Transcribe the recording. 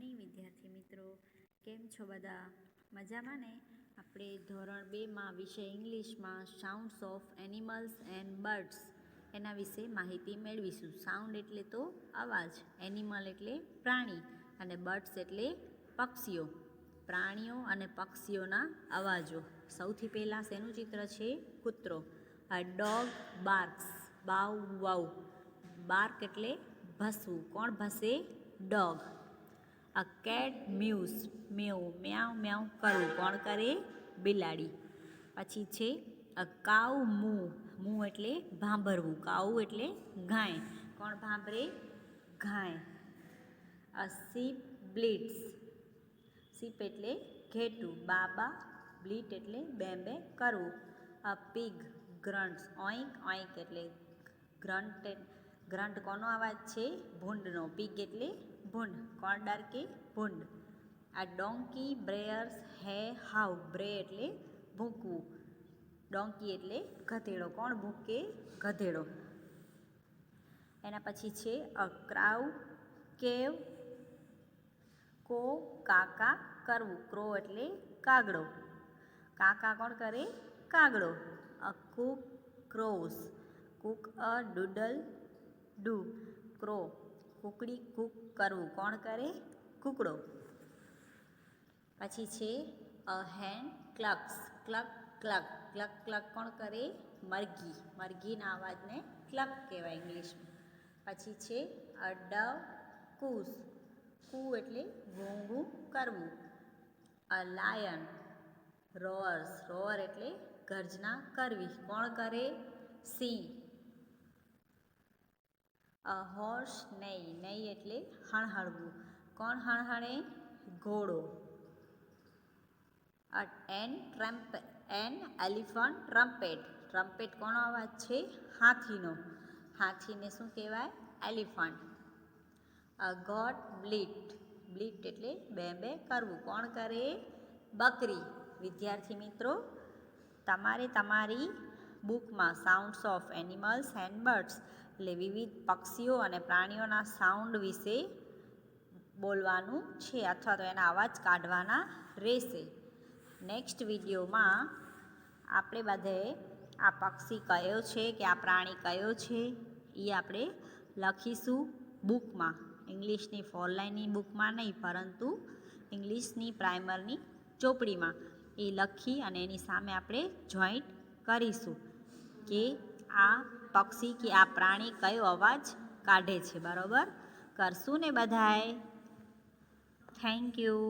Morning વિદ્યાર્થી મિત્રો, કેમ છો બધા? મજામાં ને? આપણે ધોરણ 2માં વિષય ઇંગ્લિશમાં sounds of animals and birds એના વિશે માહિતી મેળવીશું. સાઉન્ડ એટલે તો અવાજ, એનિમલ એટલે પ્રાણી અને બર્ડ્સ એટલે પક્ષીઓ. પ્રાણીઓ અને પક્ષીઓના અવાજો. સૌથી પહેલાં શેનું ચિત્ર છે? કૂતરો. A dog બાર્ક્સ, બાવ Vav. બાર્ક એટલે ભસવું. કોણ ભસે? ડોગ. અ કેટ મ્યુઝ, મેવ મ્યાવ મ્યાવ કરવું. કોણ કરે? બિલાડી. પછી છે અ કાઉ મૂ, મૂ એટલે ભાંભરવું. કાઉ એટલે ગાય. કોણ ભાંભરે? ગાય. અ શીપ બ્લીટ્સ, શીપ એટલે ઘેટું. બાબા, બ્લીટ એટલે બે બે કરવું. અ પીગ ગ્રન્ટ્સ, ઓઈંક ઓઈંક એટલે ગ્રન્ટ. ગ્રન્ટ કોનો અવાજ છે? ભૂંડનો. પીગ એટલે ભૂંડ. કોણ ડરકે? ભૂંડ. આ ડોંકી બ્રેયર્સ હે હાવ, બ્રે એટલે ભૂંકવું. ડોંકી એટલે ગધેડો. કોણ ભૂંકે? ગધેડો. એના પછી છે અ ક્રાઉ કેવ, કો કાકા કરવું. ક્રો એટલે કાગડો. કાકા કોણ કરે? કાગડો. A cock crows, cock a doodle doo. Crow કુકડી કૂક કરવું. કોણ કરે? કૂકડો. પછી છે અ હેન ક્લક્સ, ક્લક ક્લક. ક્લક ક્લક કોણ કરે? મરઘી. મરઘીના અવાજને ક્લક કહેવાય ઇંગ્લિશમાં. પછી છે અ ડવ કૂસ, કૂ એટલે ઘૂં કરવું. અ લાયન રોઅર્સ, રોઅર એટલે ગર્જના કરવી. કોણ કરે? સિંહ. અ હોર્સ નેઈ, નેઈ એટલે હણહણવું. કોણ હણહણે? ઘોડો. એન એલિફન્ટ ટ્રમ્પેટ, ટ્રમ્પેટ કોનો અવાજ છે? હાથીનો. હાથીને શું કહેવાય? એલિફન્ટ. અ ગોટ બ્લીટ, બ્લીટ એટલે બે બે કરવું. કોણ કરે? બકરી. વિદ્યાર્થી મિત્રો, તમારે તમારી બુકમાં sounds of animals and birds એટલે વિવિધ પક્ષીઓ અને પ્રાણીઓના સાઉન્ડ વિશે બોલવાનું છે અથવા તો એના અવાજ કાઢવાના રહેશે. નેક્સ્ટ વિડીયોમાં આપણે બધે આ પક્ષી કયો છે કે આ પ્રાણી કયો છે એ આપણે લખીશું બુકમાં. ઇંગ્લિશની 4 લાઇનની બુકમાં નહીં, પરંતુ ઇંગ્લિશની પ્રાઇમરની ચોપડીમાં એ લખી અને એની સામે આપણે જોઈન્ટ કરીશું કે આ પક્ષી કે આ પ્રાણી કયો અવાજ કાઢે છે. બરાબર કરશું ને બધાએ? Thank you.